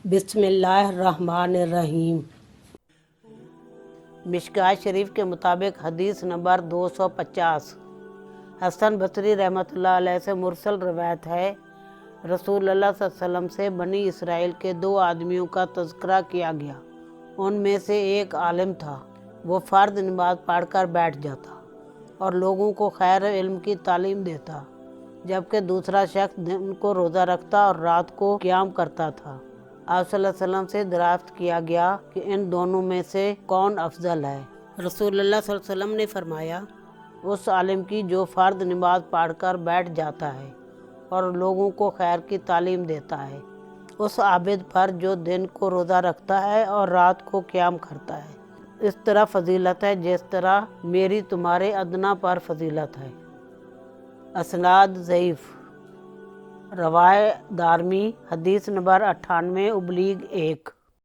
بسم اللہ الرحمن الرحیم۔ مشکوٰۃ شریف کے مطابق حدیث نمبر 250 حسن بصری رحمۃ اللہ علیہ سے مرسل روایت ہے، رسول اللہ صلی اللہ علیہ وسلم سے بنی اسرائیل کے 2 آدمیوں کا تذکرہ کیا گیا۔ ان میں سے ایک عالم تھا، وہ فرض نماز پڑھ کر بیٹھ جاتا اور لوگوں کو خیر و علم کی تعلیم دیتا، جبکہ دوسرا شخص دن کو روزہ رکھتا اور رات کو قیام کرتا تھا۔ آپ صلی اللہ علیہ وسلم سے دریافت کیا گیا کہ ان دونوں میں سے کون افضل ہے؟ رسول اللہ صلی اللہ علیہ وسلم نے فرمایا، اس عالم کی جو فرض نماز پڑھ کر بیٹھ جاتا ہے اور لوگوں کو خیر کی تعلیم دیتا ہے، اس عابد پر جو دن کو روزہ رکھتا ہے اور رات کو قیام کرتا ہے۔ اس طرح فضیلت ہے جس طرح میری تمہارے ادنا پر فضیلت ہے۔ اسناد ضعیف۔ روایت دارمی، حدیث نمبر 98/1۔